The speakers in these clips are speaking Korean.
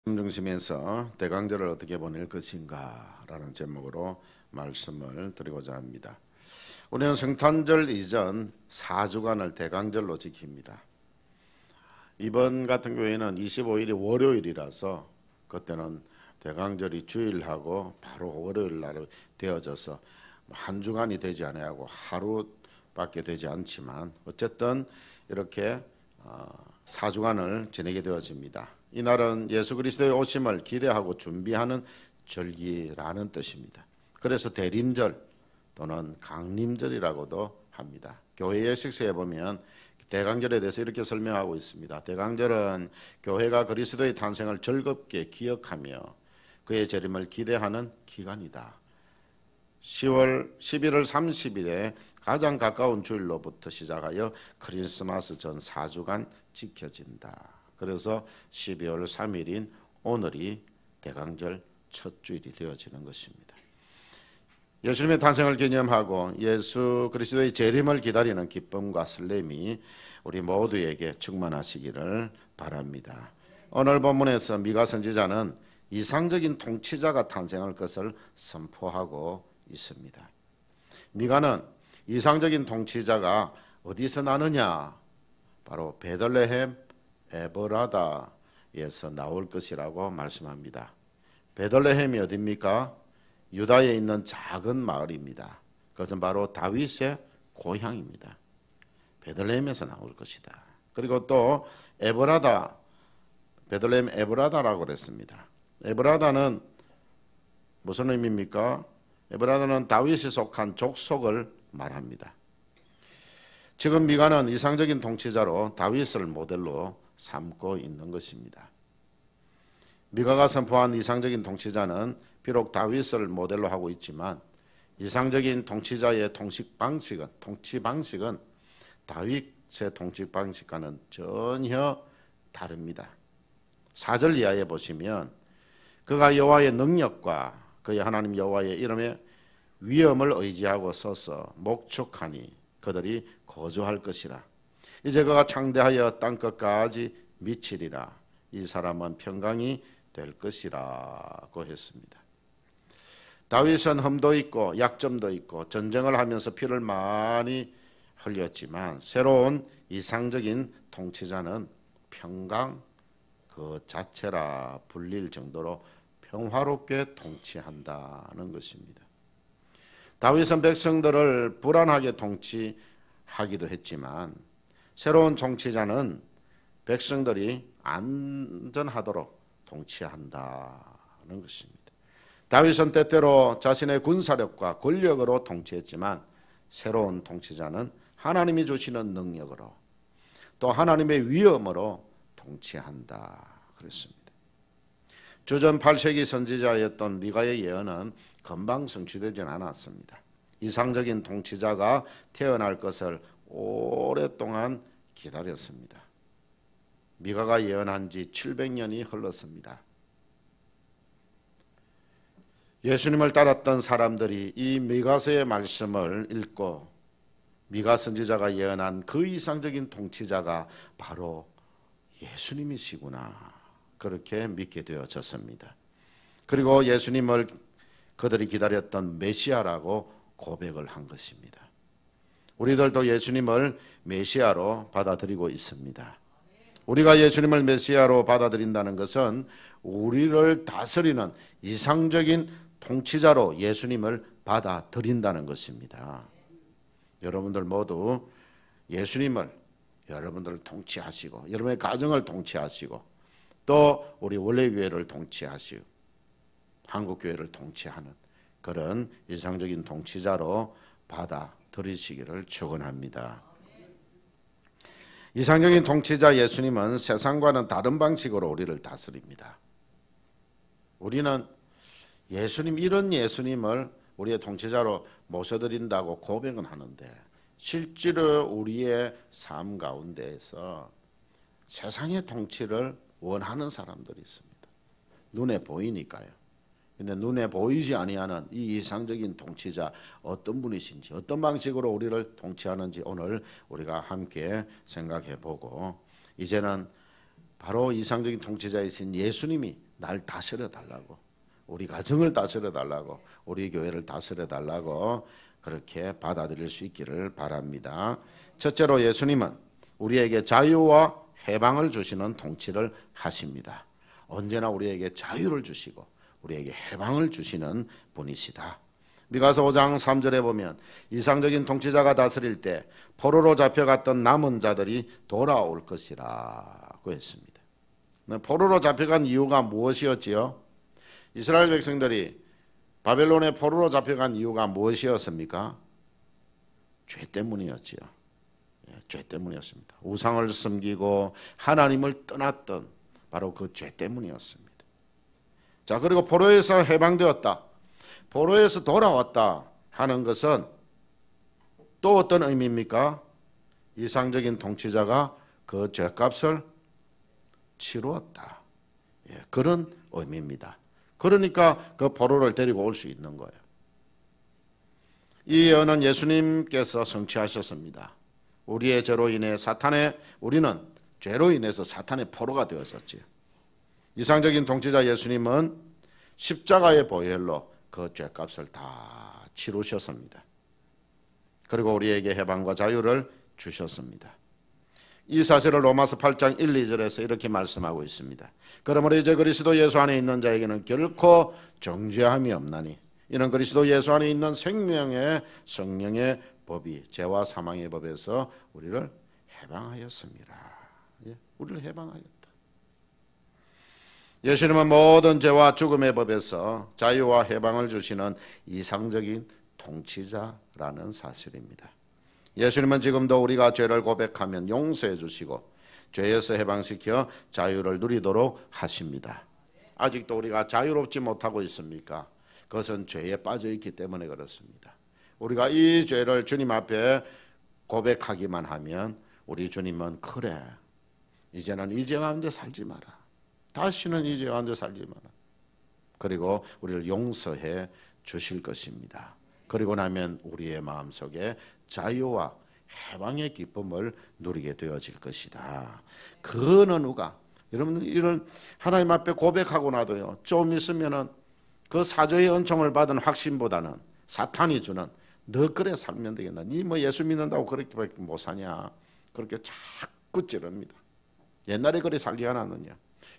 중심에서 대강절을 어떻게 보낼 것인가 라는 제목으로 말씀을 드리고자 합니다. 우리는 성탄절 이전 4주간을 대강절로 지킵니다. 이번 같은 경우에는 25일이 월요일이라서 그때는 대강절이 주일하고 바로 월요일 날 되어져서 한 주간이 되지 아니하고 하루밖에 되지 않지만 어쨌든 이렇게 4주간을 지내게 되어집니다. 이날은 예수 그리스도의 오심을 기대하고 준비하는 절기라는 뜻입니다. 그래서 대림절 또는 강림절이라고도 합니다. 교회 예식서에 보면 대강절에 대해서 이렇게 설명하고 있습니다. 대강절은 교회가 그리스도의 탄생을 즐겁게 기억하며 그의 재림을 기대하는 기간이다. 11월 30일에 가장 가까운 주일로부터 시작하여 크리스마스 전 4주간 지켜진다. 그래서 12월 3일인 오늘이 대강절 첫 주일이 되어지는 것입니다. 예수님의 탄생을 기념하고 예수 그리스도의 재림을 기다리는 기쁨과 설렘이 우리 모두에게 충만하시기를 바랍니다. 오늘 본문에서 미가 선지자는 이상적인 통치자가 탄생할 것을 선포하고 있습니다. 미가는 이상적인 통치자가 어디서 나느냐? 바로 베들레헴 에브라다에서 나올 것이라고 말씀합니다. 베들레헴이 어디입니까? 유다에 있는 작은 마을입니다. 그것은 바로 다윗의 고향입니다. 베들레헴에서 나올 것이다. 그리고 또 에브라다, 베들레헴 에브라다라고 그랬습니다. 에브라다는 무슨 의미입니까? 에브라다는 다윗이 속한 족속을 말합니다. 지금 미가는 이상적인 통치자로 다윗을 모델로 삼고 있는 것입니다. 미가가 선포한 이상적인 통치자는 비록 다윗을 모델로 하고 있지만 이상적인 통치자의 통치 방식은 다윗의 통치 방식과는 전혀 다릅니다. 4절 이하에 보시면 그가 여호와의 능력과 그의 하나님 여호와의 이름에 위엄을 의지하고 서서 목축하니 그들이 거주할 것이라. 이제 그가 창대하여 땅끝까지 미치리라. 이 사람은 평강이 될 것이라고 했습니다. 다윗은 흠도 있고 약점도 있고 전쟁을 하면서 피를 많이 흘렸지만 새로운 이상적인 통치자는 평강 그 자체라 불릴 정도로 평화롭게 통치한다는 것입니다. 다윗은 백성들을 불안하게 통치하기도 했지만 새로운 통치자는 백성들이 안전하도록 통치한다는 것입니다. 다윗은 때때로 자신의 군사력과 권력으로 통치했지만 새로운 통치자는 하나님이 주시는 능력으로 또 하나님의 위엄으로 통치한다 그랬습니다. 주전 8세기 선지자였던 미가의 예언은 금방 성취되진 않았습니다. 이상적인 통치자가 태어날 것을 오랫동안 기다렸습니다. 미가가 예언한 지 700년이 흘렀습니다. 예수님을 따랐던 사람들이 이 미가서의 말씀을 읽고 미가 선지자가 예언한 그 이상적인 통치자가 바로 예수님이시구나 그렇게 믿게 되어졌습니다. 그리고 예수님을 그들이 기다렸던 메시아라고 고백을 한 것입니다. 우리들도 예수님을 메시아로 받아들이고 있습니다. 우리가 예수님을 메시아로 받아들인다는 것은 우리를 다스리는 이상적인 통치자로 예수님을 받아들인다는 것입니다. 여러분들 모두 예수님을 여러분들을 통치하시고 여러분의 가정을 통치하시고 또 우리 원래교회를 통치하시고 한국교회를 통치하는 그런 이상적인 통치자로 받아들이시기를 축원합니다. 이상적인 통치자 예수님은 세상과는 다른 방식으로 우리를 다스립니다. 우리는 예수님 이런 예수님을 우리의 통치자로 모셔드린다고 고백은 하는데 실제로 우리의 삶 가운데에서 세상의 통치를 원하는 사람들이 있습니다. 눈에 보이니까요. 근데 눈에 보이지 아니하는 이 이상적인 통치자 어떤 분이신지 어떤 방식으로 우리를 통치하는지 오늘 우리가 함께 생각해 보고 이제는 바로 이상적인 통치자이신 예수님이 날 다스려 달라고, 우리 가정을 다스려 달라고, 우리 교회를 다스려 달라고 그렇게 받아들일 수 있기를 바랍니다. 첫째로 예수님은 우리에게 자유와 해방을 주시는 통치를 하십니다. 언제나 우리에게 자유를 주시고 우리에게 해방을 주시는 분이시다. 미가서 5장 3절에 보면 이상적인 통치자가 다스릴 때 포로로 잡혀갔던 남은 자들이 돌아올 것이라고 했습니다. 포로로 잡혀간 이유가 무엇이었지요? 이스라엘 백성들이 바벨론의 포로로 잡혀간 이유가 무엇이었습니까? 죄 때문이었지요. 죄 때문이었습니다. 우상을 섬기고 하나님을 떠났던 바로 그 죄 때문이었습니다. 자, 그리고 포로에서 해방되었다, 포로에서 돌아왔다 하는 것은 또 어떤 의미입니까? 이상적인 통치자가 그 죄값을 치루었다, 그런 의미입니다. 그러니까 그 포로를 데리고 올 수 있는 거예요. 이 예언은 예수님께서 성취하셨습니다. 우리의 죄로 인해 우리는 죄로 인해서 사탄의 포로가 되었었지요. 이상적인 통치자 예수님은 십자가의 보혈로 그 죄값을 다 치르셨습니다. 그리고 우리에게 해방과 자유를 주셨습니다. 이 사실을 로마서 8장 1, 2절에서 이렇게 말씀하고 있습니다. 그러므로 이제 그리스도 예수 안에 있는 자에게는 결코 정죄함이 없나니 이는 그리스도 예수 안에 있는 생명의 성령의 법이 죄와 사망의 법에서 우리를 해방하였습니다. 우리를 해방하였다. 예수님은 모든 죄와 죽음의 법에서 자유와 해방을 주시는 이상적인 통치자라는 사실입니다. 예수님은 지금도 우리가 죄를 고백하면 용서해 주시고 죄에서 해방시켜 자유를 누리도록 하십니다. 아직도 우리가 자유롭지 못하고 있습니까? 그것은 죄에 빠져 있기 때문에 그렇습니다. 우리가 이 죄를 주님 앞에 고백하기만 하면 우리 주님은 그래, 이제는 이 죄 가운데 살지 마라, 다시는 이 죄 가운데 살지 마라, 그리고 우리를 용서해 주실 것입니다. 그리고 나면 우리의 마음속에 자유와 해방의 기쁨을 누리게 되어질 것이다. 그 어느 누가, 여러분 이런 하나님 앞에 고백하고 나도요, 좀 있으면은 그 사조의 은총을 받은 확신보다는 사탄이 주는 너 그래 살면 되겠나, 니 뭐 예수 믿는다고 그렇게밖에 못 사냐, 그렇게 자꾸 찌릅니다. 옛날에 그래 살지 않았느냐.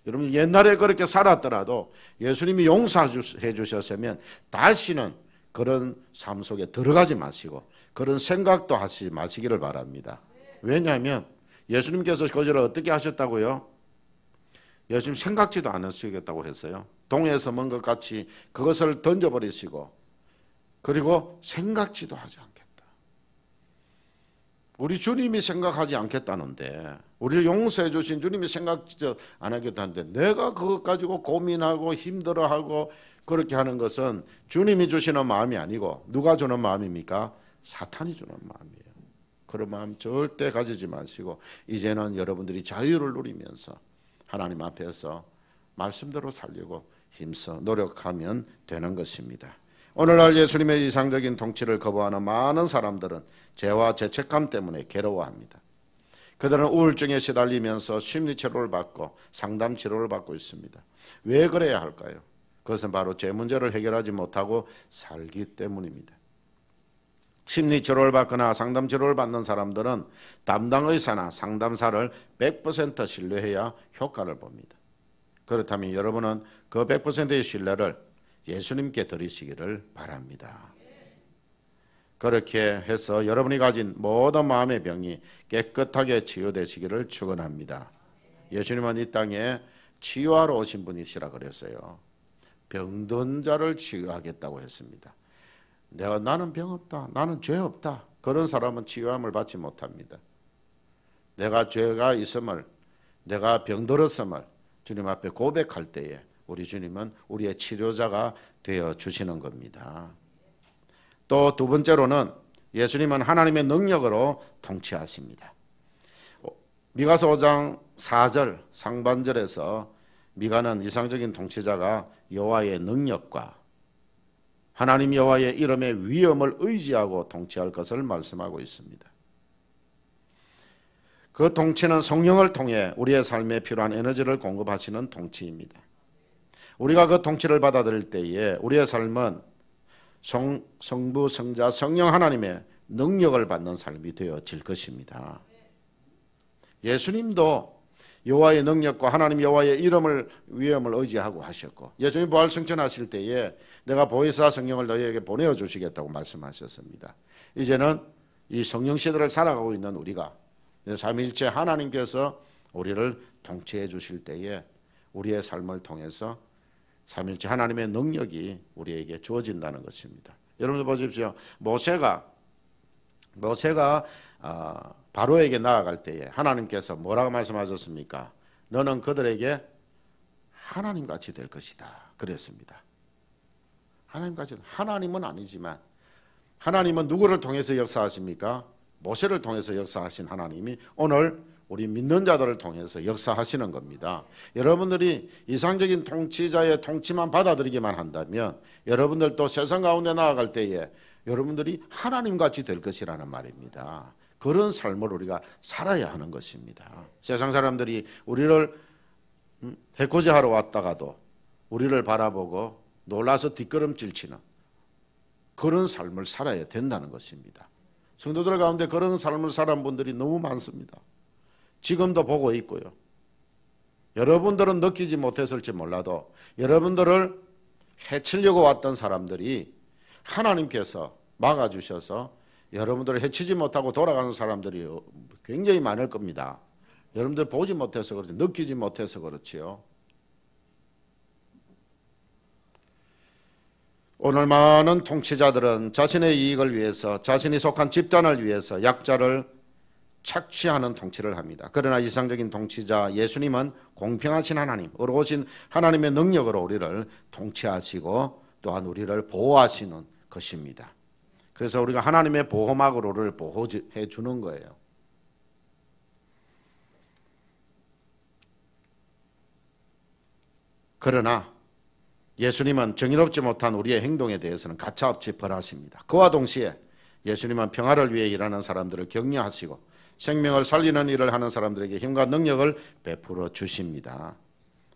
여러분 옛날에 그렇게 살았더라도 예수님이 용서해 주셨으면 다시는 그런 삶 속에 들어가지 마시고 그런 생각도 하지 마시기를 바랍니다. 왜냐하면 예수님께서 거절을 어떻게 하셨다고요? 예수님 생각지도 않으시겠다고 했어요. 동에서 먼 것 같이 그것을 던져버리시고 그리고 생각지도 하지 않겠다. 우리 주님이 생각하지 않겠다는데, 우리를 용서해 주신 주님이 생각지도 안 하겠다는데 내가 그것 가지고 고민하고 힘들어하고 그렇게 하는 것은 주님이 주시는 마음이 아니고 누가 주는 마음입니까? 사탄이 주는 마음이에요. 그런 마음 절대 가지지 마시고 이제는 여러분들이 자유를 누리면서 하나님 앞에서 말씀대로 살려고 힘써 노력하면 되는 것입니다. 오늘날 예수님의 이상적인 통치를 거부하는 많은 사람들은 죄와 죄책감 때문에 괴로워합니다. 그들은 우울증에 시달리면서 심리치료를 받고 상담치료를 받고 있습니다. 왜 그래야 할까요? 그것은 바로 죄 문제를 해결하지 못하고 살기 때문입니다. 심리치료를 받거나 상담치료를 받는 사람들은 담당 의사나 상담사를 100% 신뢰해야 효과를 봅니다. 그렇다면 여러분은 그 100%의 신뢰를 예수님께 드리시기를 바랍니다. 그렇게 해서 여러분이 가진 모든 마음의 병이 깨끗하게 치유되시기를 축원합니다. 예수님은 이 땅에 치유하러 오신 분이시라 그랬어요. 병든 자를 치유하겠다고 했습니다. 나는 병 없다, 나는 죄 없다, 그런 사람은 치유함을 받지 못합니다. 내가 죄가 있음을, 내가 병들었음을 주님 앞에 고백할 때에 우리 주님은 우리의 치료자가 되어 주시는 겁니다. 또 두 번째로는 예수님은 하나님의 능력으로 통치하십니다. 미가서 5장 4절 상반절에서 미가는 이상적인 통치자가 여호와의 능력과 하나님 여호와의 이름의 위엄을 의지하고 통치할 것을 말씀하고 있습니다. 그 통치는 성령을 통해 우리의 삶에 필요한 에너지를 공급하시는 통치입니다. 우리가 그 통치를 받아들일 때에 우리의 삶은 성부, 성자, 성령 하나님의 능력을 받는 삶이 되어질 것입니다. 예수님도 여호와의 능력과 하나님 여호와의 이름을 위엄을 의지하고 하셨고, 예수님 부활 승천하실 때에 내가 보혜사 성령을 너희에게 보내어 주시겠다고 말씀하셨습니다. 이제는 이 성령 시대를 살아가고 있는 우리가 삼위일체 하나님께서 우리를 통치해 주실 때에 우리의 삶을 통해서 삼위일체 하나님의 능력이 우리에게 주어진다는 것입니다. 여러분들 보십시오. 모세가 바로에게 나아갈 때에 하나님께서 뭐라고 말씀하셨습니까? 너는 그들에게 하나님같이 될 것이다 그랬습니다. 하나님같이, 하나님은 아니지만 하나님은 누구를 통해서 역사하십니까? 모세를 통해서 역사하신 하나님이 오늘 우리 믿는 자들을 통해서 역사하시는 겁니다. 여러분들이 이상적인 통치자의 통치만 받아들이기만 한다면 여러분들도 세상 가운데 나아갈 때에 여러분들이 하나님같이 될 것이라는 말입니다. 그런 삶을 우리가 살아야 하는 것입니다. 세상 사람들이 우리를 해코지하러 왔다가도 우리를 바라보고 놀라서 뒷걸음질 치는 그런 삶을 살아야 된다는 것입니다. 성도들 가운데 그런 삶을 살아온 분들이 너무 많습니다. 지금도 보고 있고요. 여러분들은 느끼지 못했을지 몰라도 여러분들을 해치려고 왔던 사람들이 하나님께서 막아주셔서 여러분들을 해치지 못하고 돌아가는 사람들이 굉장히 많을 겁니다. 여러분들 보지 못해서 그렇지, 느끼지 못해서 그렇지요. 오늘 많은 통치자들은 자신의 이익을 위해서, 자신이 속한 집단을 위해서 약자를 착취하는 통치를 합니다. 그러나 이상적인 통치자 예수님은 공평하신 하나님, 의로우신 하나님의 능력으로 우리를 통치하시고 또한 우리를 보호하시는 것입니다. 그래서 우리가 하나님의 보호막으로 우리를 보호해 주는 거예요. 그러나 예수님은 정의롭지 못한 우리의 행동에 대해서는 가차없이 벌하십니다. 그와 동시에 예수님은 평화를 위해 일하는 사람들을 격려하시고 생명을 살리는 일을 하는 사람들에게 힘과 능력을 베풀어 주십니다.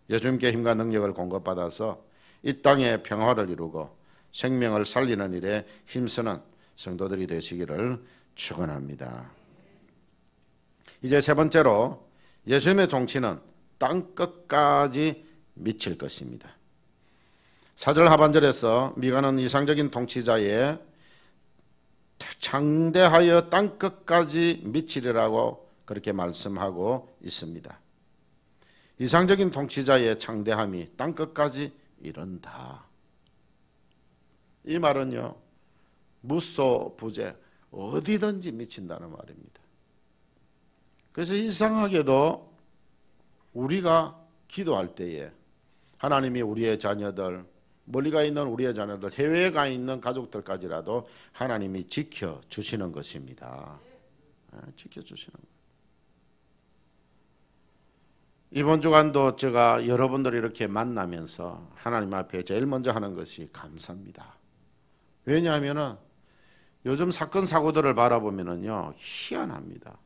예수님께 힘과 능력을 공급받아서 이 땅에 평화를 이루고 생명을 살리는 일에 힘쓰는 성도들이 되시기를 축원합니다. 이제 세 번째로 예수님의 통치는 땅끝까지 미칠 것입니다. 4절 하반절에서 미가는 이상적인 통치자의 창대하여 땅끝까지 미치리라고 그렇게 말씀하고 있습니다. 이상적인 통치자의 창대함이 땅끝까지 이른다. 이 말은요, 무소 부재 어디든지 미친다는 말입니다. 그래서 이상하게도 우리가 기도할 때에 하나님이 우리의 자녀들, 멀리 가 있는 우리의 자녀들, 해외에 가 있는 가족들까지라도 하나님이 지켜주시는 것입니다. 지켜주시는 거예요. 이번 주간도 제가 여러분들 이렇게 만나면서 하나님 앞에 제일 먼저 하는 것이 감사합니다. 왜냐하면 요즘 사건 사고들을 바라보면요, 희한합니다.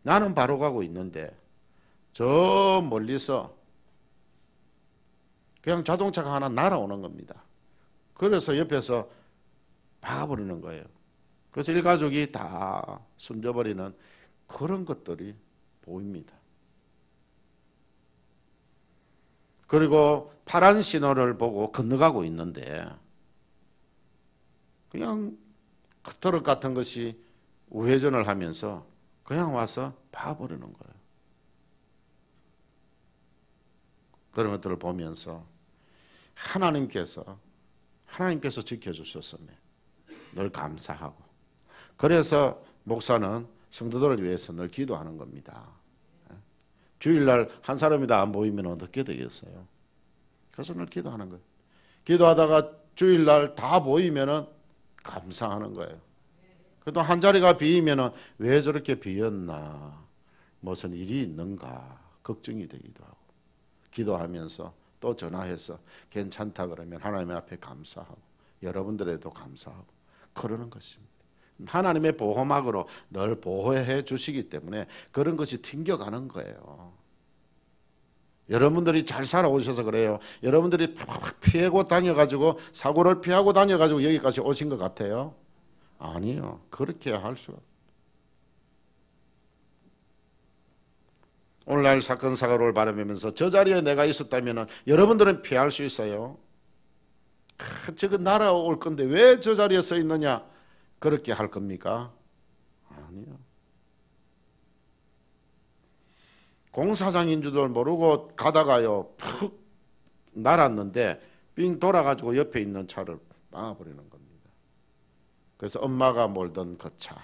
나는 바로 가고 있는데 저 멀리서 그냥 자동차가 하나 날아오는 겁니다. 그래서 옆에서 막아버리는 거예요. 그래서 일가족이 다 숨져버리는 그런 것들이 보입니다. 그리고 파란 신호를 보고 건너가고 있는데 그냥 트럭 같은 것이 우회전을 하면서 그냥 와서 봐버리는 거예요. 그런 것들을 보면서 하나님께서 지켜주셨음에 늘 감사하고, 그래서 목사는 성도들을 위해서 늘 기도하는 겁니다. 주일날 한 사람이 다 안 보이면 어떻게 되겠어요? 그래서 늘 기도하는 거예요. 기도하다가 주일날 다 보이면 감사하는 거예요. 그래도 한 자리가 비이면 왜 저렇게 비었나, 무슨 일이 있는가 걱정이 되기도 하고, 기도하면서 또 전화해서 괜찮다 그러면 하나님 앞에 감사하고 여러분들에도 감사하고 그러는 것입니다. 하나님의 보호막으로 늘 보호해 주시기 때문에 그런 것이 튕겨가는 거예요. 여러분들이 잘 살아오셔서 그래요. 여러분들이 피하고 다녀가지고 사고를 피하고 다녀가지고 여기까지 오신 것 같아요? 아니요. 그렇게 할 수가 없어요. 오늘날 사건 사고를 바라보면서 저 자리에 내가 있었다면 여러분들은 피할 수 있어요. 저거 날아올 건데 왜 저 자리에 서 있느냐? 그렇게 할 겁니까? 아니요. 공사장인 줄도 모르고 가다가요 푹 날았는데 삥 돌아가지고 옆에 있는 차를 막아버리는 겁니다. 그래서 엄마가 몰던 그 차,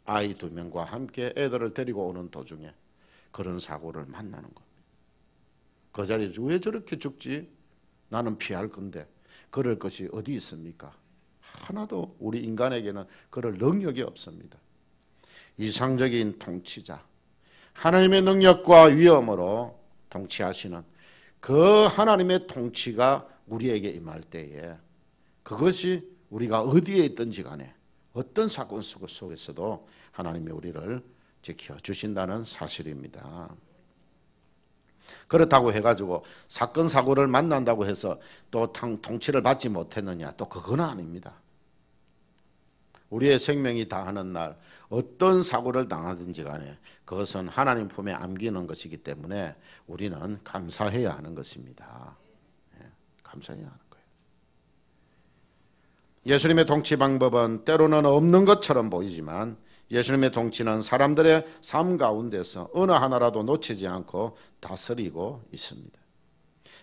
아이 2명과 함께 애들을 데리고 오는 도중에 그런 사고를 만나는 겁니다. 그 자리에서 왜 저렇게 죽지? 나는 피할 건데 그럴 것이 어디 있습니까? 하나도 우리 인간에게는 그럴 능력이 없습니다. 이상적인 통치자, 하나님의 능력과 위엄으로 통치하시는 그 하나님의 통치가 우리에게 임할 때에 그것이 우리가 어디에 있든지 간에 어떤 사건 속에서도 하나님이 우리를 지켜주신다는 사실입니다. 그렇다고 해가지고 사건 사고를 만난다고 해서 또 통치를 받지 못했느냐, 또 그건 아닙니다. 우리의 생명이 다하는 날 어떤 사고를 당하든지 간에 그것은 하나님 품에 안기는 것이기 때문에 우리는 감사해야 하는 것입니다. 감사해야 하는 거예요. 예수님의 통치 방법은 때로는 없는 것처럼 보이지만 예수님의 통치는 사람들의 삶 가운데서 어느 하나라도 놓치지 않고 다스리고 있습니다.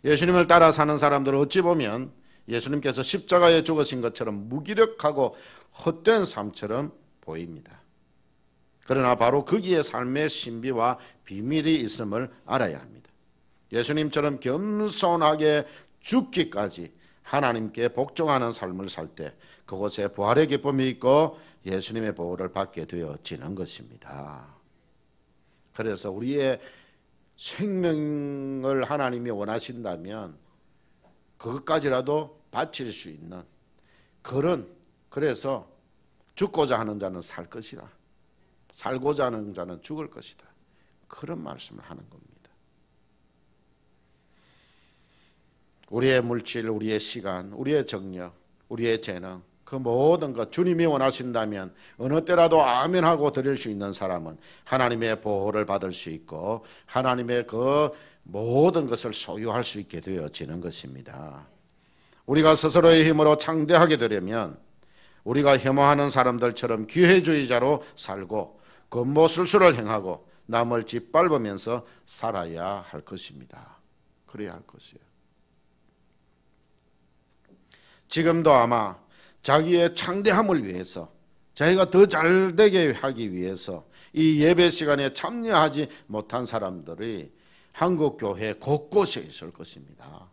예수님을 따라 사는 사람들은 어찌 보면 예수님께서 십자가에 죽으신 것처럼 무기력하고 헛된 삶처럼 보입니다. 그러나 바로 거기에 삶의 신비와 비밀이 있음을 알아야 합니다. 예수님처럼 겸손하게 죽기까지 하나님께 복종하는 삶을 살 때 그곳에 부활의 기쁨이 있고 예수님의 보호를 받게 되어지는 것입니다. 그래서 우리의 생명을 하나님이 원하신다면 그것까지라도 바칠 수 있는 그래서 죽고자 하는 자는 살 것이라, 살고자 하는 자는 죽을 것이다, 그런 말씀을 하는 겁니다. 우리의 물질, 우리의 시간, 우리의 정력, 우리의 재능, 그 모든 것 주님이 원하신다면 어느 때라도 아멘하고 드릴 수 있는 사람은 하나님의 보호를 받을 수 있고 하나님의 그 모든 것을 소유할 수 있게 되어지는 것입니다. 우리가 스스로의 힘으로 창대하게 되려면 우리가 혐오하는 사람들처럼 기회주의자로 살고 겉모술수를 행하고 남을 짓밟으면서 살아야 할 것입니다. 그래야 할 것이에요. 지금도 아마 자기의 창대함을 위해서, 자기가 더 잘되게 하기 위해서 이 예배 시간에 참여하지 못한 사람들이 한국 교회 곳곳에 있을 것입니다.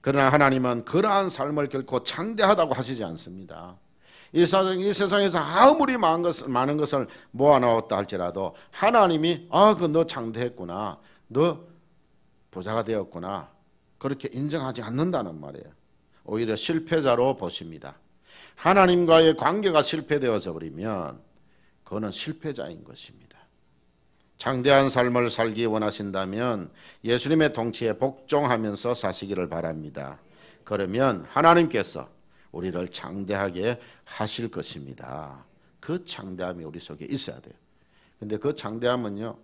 그러나 하나님은 그러한 삶을 결코 창대하다고 하시지 않습니다. 이 세상에서 아무리 많은 것을 모아놓았다 할지라도 하나님이 너 창대했구나, 너 부자가 되었구나, 그렇게 인정하지 않는다는 말이에요. 오히려 실패자로 보십니다. 하나님과의 관계가 실패되어져 버리면 그거는 실패자인 것입니다. 창대한 삶을 살기 원하신다면 예수님의 통치에 복종하면서 사시기를 바랍니다. 그러면 하나님께서 우리를 창대하게 하실 것입니다. 그 창대함이 우리 속에 있어야 돼요. 근데 그 창대함은요,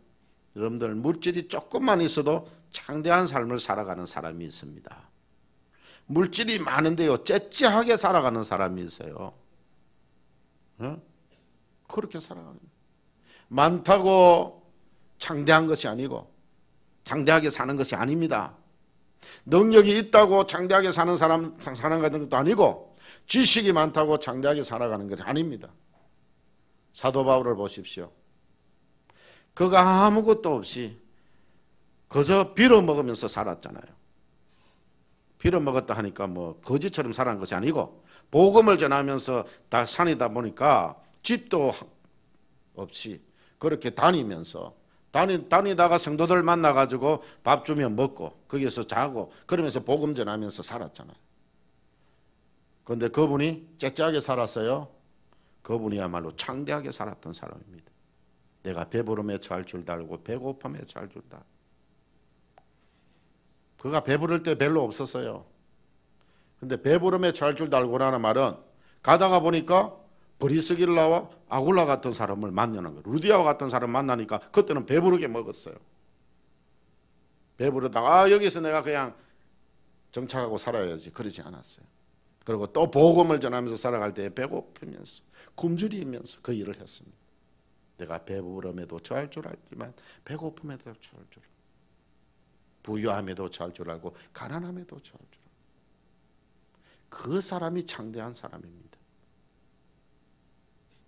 여러분들 물질이 조금만 있어도 창대한 삶을 살아가는 사람이 있습니다. 물질이 많은데요, 째째하게 살아가는 사람이 있어요. 그렇게 살아가는 거예요. 많다고 창대한 것이 아니고 창대하게 사는 것이 아닙니다. 능력이 있다고 창대하게 사는 사람 살아가는 것도 아니고 지식이 많다고 창대하게 살아가는 것이 아닙니다. 사도 바울을 보십시오. 그가 아무것도 없이 그저 빌어먹으면서 살았잖아요. 빌어먹었다 하니까 거지처럼 살아간 것이 아니고 복음을 전하면서 다 산이다 보니까 집도 없이 그렇게 다니다가 성도들 만나가지고 밥 주면 먹고 거기서 자고 그러면서 복음 전하면서 살았잖아요. 그런데 그분이 째째하게 살았어요? 그분이야말로 창대하게 살았던 사람입니다. 내가 배부름에 처할 줄 알고 배고픔에 처할 줄 알고. 그가 배부를 때 별로 없었어요. 근데 배부름에 처할 줄 알고라는 말은 가다가 보니까 브리스길 나와 아굴라 같은 사람을 만나는 거예요. 루디아와 같은 사람 만나니까 그때는 배부르게 먹었어요. 배부르다가 여기서 내가 그냥 정착하고 살아야지 그러지 않았어요. 그리고 또 복음을 전하면서 살아갈 때 배고프면서 굶주리면서 그 일을 했습니다. 내가 배부름에도 처할 줄 알지만 배고픔에도 처할 줄 알고 부유함에도 처할 줄 알고 가난함에도 처할 줄 알고 그 사람이 창대한 사람입니다.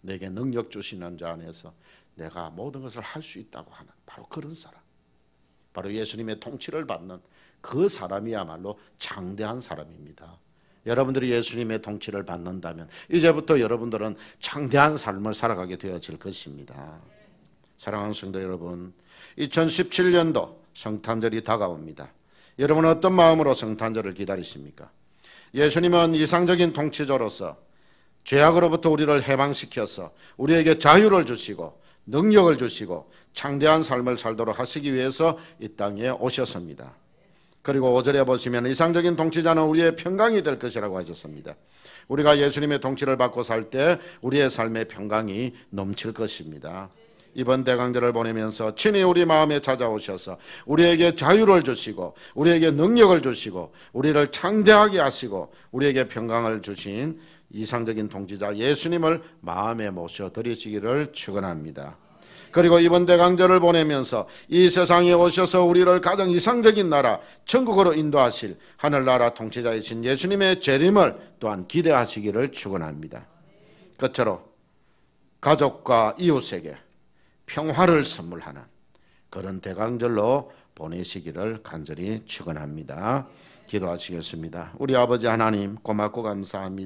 내게 능력 주시는 자 안에서 내가 모든 것을 할 수 있다고 하는 바로 그런 사람, 바로 예수님의 통치를 받는 그 사람이야말로 창대한 사람입니다. 여러분들이 예수님의 통치를 받는다면 이제부터 여러분들은 창대한 삶을 살아가게 되어질 것입니다. 사랑하는 성도 여러분, 2017년도 성탄절이 다가옵니다. 여러분은 어떤 마음으로 성탄절을 기다리십니까? 예수님은 이상적인 통치자로서 죄악으로부터 우리를 해방시켜서 우리에게 자유를 주시고 능력을 주시고 창대한 삶을 살도록 하시기 위해서 이 땅에 오셨습니다. 그리고 5절에 보시면 이상적인 통치자는 우리의 평강이 될 것이라고 하셨습니다. 우리가 예수님의 통치를 받고 살 때 우리의 삶의 평강이 넘칠 것입니다. 이번 대강절을 보내면서 친히 우리 마음에 찾아오셔서 우리에게 자유를 주시고 우리에게 능력을 주시고 우리를 창대하게 하시고 우리에게 평강을 주신 이상적인 통치자 예수님을 마음에 모셔드리시기를 축원합니다. 그리고 이번 대강절을 보내면서 이 세상에 오셔서 우리를 가장 이상적인 나라 천국으로 인도하실 하늘나라 통치자이신 예수님의 재림을 또한 기대하시기를 축원합니다. 끝으로 가족과 이웃에게 평화를 선물하는 그런 대강절로 보내시기를 간절히 축원합니다. 기도하시겠습니다. 우리 아버지 하나님 고맙고 감사합니다.